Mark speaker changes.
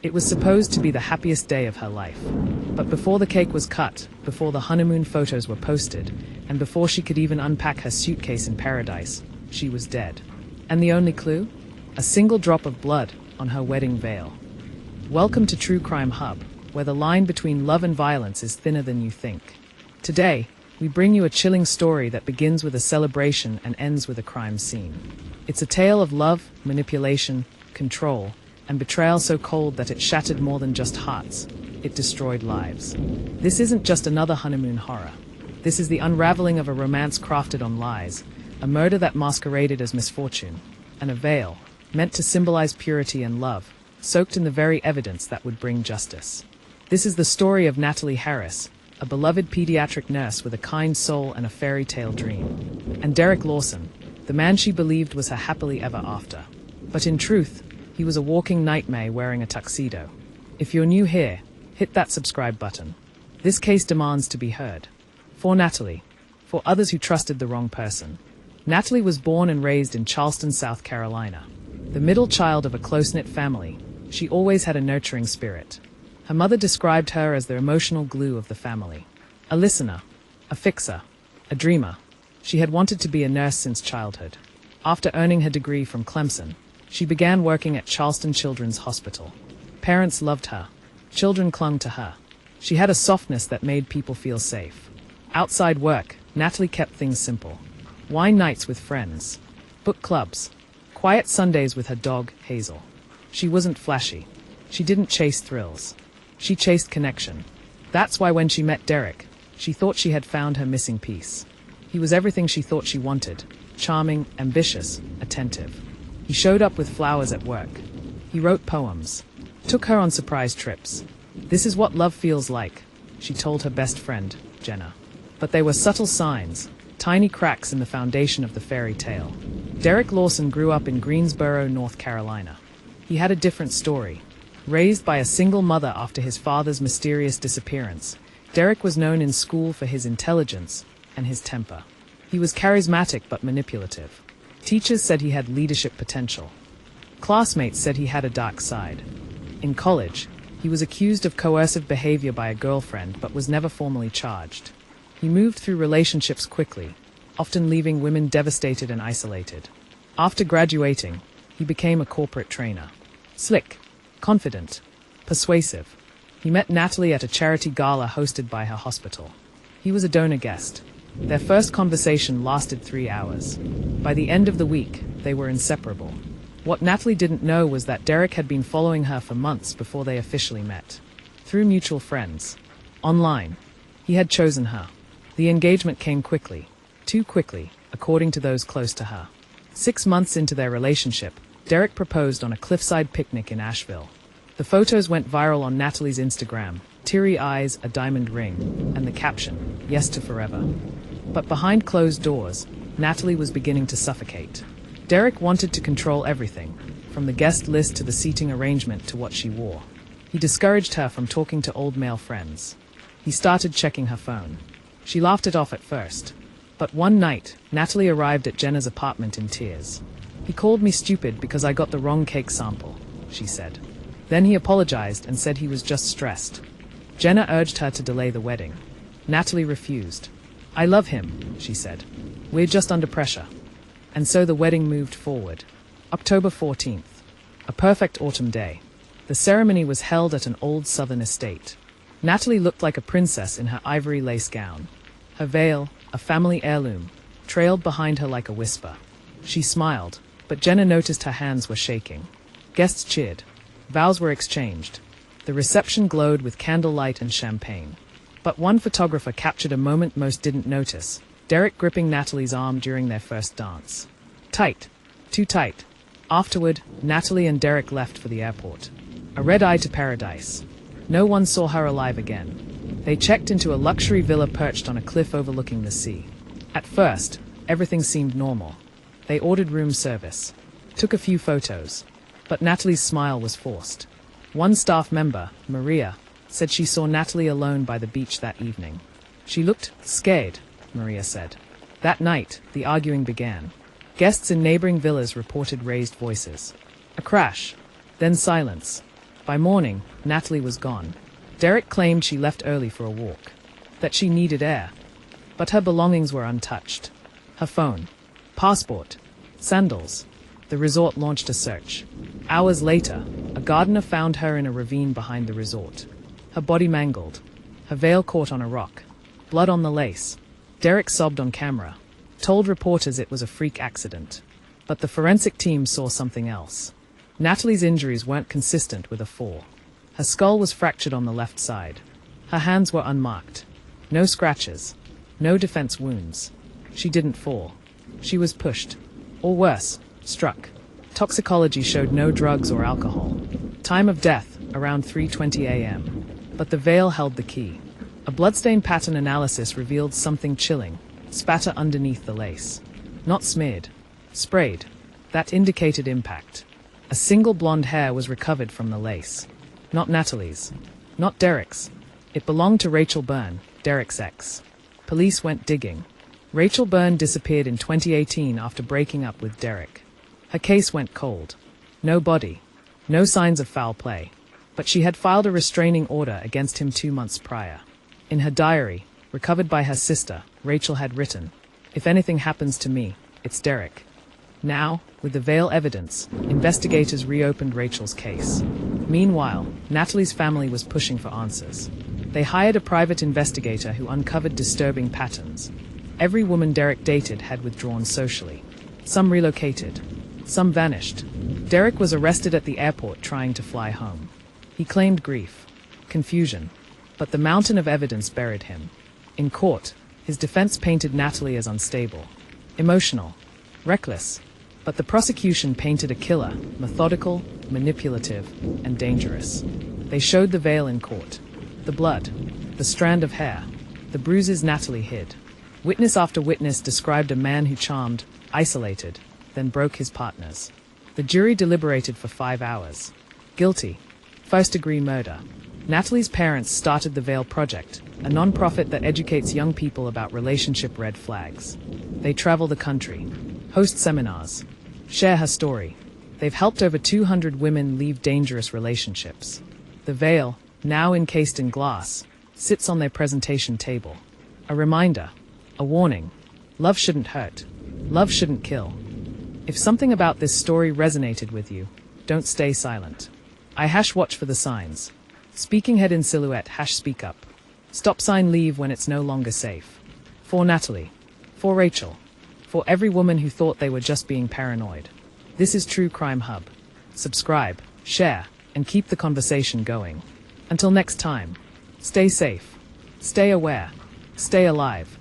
Speaker 1: It was supposed to be the happiest day of her life. But before the cake was cut, before the honeymoon photos were posted, and before she could even unpack her suitcase in paradise, she was dead. And the only clue? A single drop of blood on her wedding veil. Welcome to True Crime Hub, where the line between love and violence is thinner than you think. Today, we bring you a chilling story that begins with a celebration and ends with a crime scene. It's a tale of love, manipulation, control, and betrayal so cold that it shattered more than just hearts. It destroyed lives. This isn't just another honeymoon horror. This is the unraveling of a romance crafted on lies, a murder that masqueraded as misfortune, and a veil, meant to symbolize purity and love, soaked in the very evidence that would bring justice. This is the story of Natalie Harris, a beloved pediatric nurse with a kind soul and a fairy tale dream, and Derek Lawson, the man she believed was her happily ever after. But in truth, he was a walking nightmare wearing a tuxedo. If you're new here, hit that subscribe button. This case demands to be heard. For Natalie, for others who trusted the wrong person. Natalie was born and raised in Charleston, South Carolina. The middle child of a close-knit family, she always had a nurturing spirit. Her mother described her as the emotional glue of the family. A listener, a fixer, a dreamer. She had wanted to be a nurse since childhood. After earning her degree from Clemson, she began working at Charleston Children's Hospital. Parents loved her. Children clung to her. She had a softness that made people feel safe. Outside work, Natalie kept things simple. Wine nights with friends. Book clubs. Quiet Sundays with her dog, Hazel. She wasn't flashy. She didn't chase thrills. She chased connection. That's why when she met Derek, she thought she had found her missing piece. He was everything she thought she wanted. Charming, ambitious, attentive. He showed up with flowers at work. He wrote poems. Took her on surprise trips. This is what love feels like, she told her best friend, Jenna. But they were subtle signs, tiny cracks in the foundation of the fairy tale. Derek Lawson grew up in Greensboro, North Carolina. He had a different story. Raised by a single mother after his father's mysterious disappearance, Derek was known in school for his intelligence and his temper. He was charismatic but manipulative. Teachers said he had leadership potential. Classmates said he had a dark side. In college, he was accused of coercive behavior by a girlfriend but was never formally charged. He moved through relationships quickly, often leaving women devastated and isolated. After graduating, he became a corporate trainer. Slick, confident, persuasive. He met Natalie at a charity gala hosted by her hospital. He was a donor guest. Their first conversation lasted 3 hours. By the end of the week, they were inseparable. What Natalie didn't know was that Derek had been following her for months before they officially met. Through mutual friends. Online. He had chosen her. The engagement came quickly. Too quickly, according to those close to her. 6 months into their relationship, Derek proposed on a cliffside picnic in Asheville. The photos went viral on Natalie's Instagram, teary eyes, a diamond ring, and the caption, "Yes to forever." But behind closed doors, Natalie was beginning to suffocate. Derek wanted to control everything, from the guest list to the seating arrangement to what she wore. He discouraged her from talking to old male friends. He started checking her phone. She laughed it off at first. But one night, Natalie arrived at Jenna's apartment in tears. "He called me stupid because I got the wrong cake sample," she said. Then he apologized and said he was just stressed. Jenna urged her to delay the wedding. Natalie refused. "I love him," she said. "We're just under pressure." And so the wedding moved forward. October 14th. A perfect autumn day. The ceremony was held at an old southern estate. Natalie looked like a princess in her ivory lace gown. Her veil, a family heirloom, trailed behind her like a whisper. She smiled, but Jenna noticed her hands were shaking. Guests cheered. Vows were exchanged. The reception glowed with candlelight and champagne. But one photographer captured a moment most didn't notice, Derek gripping Natalie's arm during their first dance. Tight. Too tight. Afterward, Natalie and Derek left for the airport. A red-eye to paradise. No one saw her alive again. They checked into a luxury villa perched on a cliff overlooking the sea. At first, everything seemed normal. They ordered room service. Took a few photos. But Natalie's smile was forced. One staff member, Maria, said she saw Natalie alone by the beach that evening. "She looked scared," Maria said. That night, the arguing began. Guests in neighboring villas reported raised voices. A crash. Then silence. By morning, Natalie was gone. Derek claimed she left early for a walk, that she needed air. But her belongings were untouched. Her phone, passport, sandals. The resort launched a search. Hours later, a gardener found her in a ravine behind the resort. Her body mangled, her veil caught on a rock, blood on the lace. Derek sobbed on camera, told reporters it was a freak accident. But the forensic team saw something else. Natalie's injuries weren't consistent with a fall. Her skull was fractured on the left side. Her hands were unmarked. No scratches. No defense wounds. She didn't fall. She was pushed. Or worse, struck. Toxicology showed no drugs or alcohol. Time of death, around 3:20 a.m. But the veil held the key. A bloodstain pattern analysis revealed something chilling. Spatter underneath the lace. Not smeared. Sprayed. That indicated impact. A single blonde hair was recovered from the lace. Not Natalie's. Not Derek's. It belonged to Rachel Byrne, Derek's ex. Police went digging. Rachel Byrne disappeared in 2018 after breaking up with Derek. Her case went cold. No body. No signs of foul play. But she had filed a restraining order against him 2 months prior. In her diary, recovered by her sister, Rachel had written, "If anything happens to me, it's Derek." Now, with the veil evidence, investigators reopened Rachel's case. Meanwhile, Natalie's family was pushing for answers. They hired a private investigator who uncovered disturbing patterns. Every woman Derek dated had withdrawn socially. Some relocated. Some vanished. Derek was arrested at the airport trying to fly home. He claimed grief, confusion, but the mountain of evidence buried him. In court, his defense painted Natalie as unstable, emotional, reckless, but the prosecution painted a killer, methodical, manipulative, and dangerous. They showed the veil in court. The blood, the strand of hair, the bruises Natalie hid. Witness after witness described a man who charmed, isolated, then broke his partners. The jury deliberated for 5 hours. Guilty. First-degree murder. Natalie's parents started the Veil Project, a non-profit that educates young people about relationship red flags. They travel the country, host seminars, share her story. They've helped over 200 women leave dangerous relationships. The veil, now encased in glass, sits on their presentation table. A reminder, a warning. Love shouldn't hurt. Love shouldn't kill. If something about this story resonated with you, don't stay silent. Watch for the signs. Speaking head in silhouette, speak up. Stop sign leave when it's no longer safe. For Natalie. For Rachel. For every woman who thought they were just being paranoid. This is True Crime Hub. Subscribe, share, and keep the conversation going. Until next time, stay safe, stay aware, stay alive.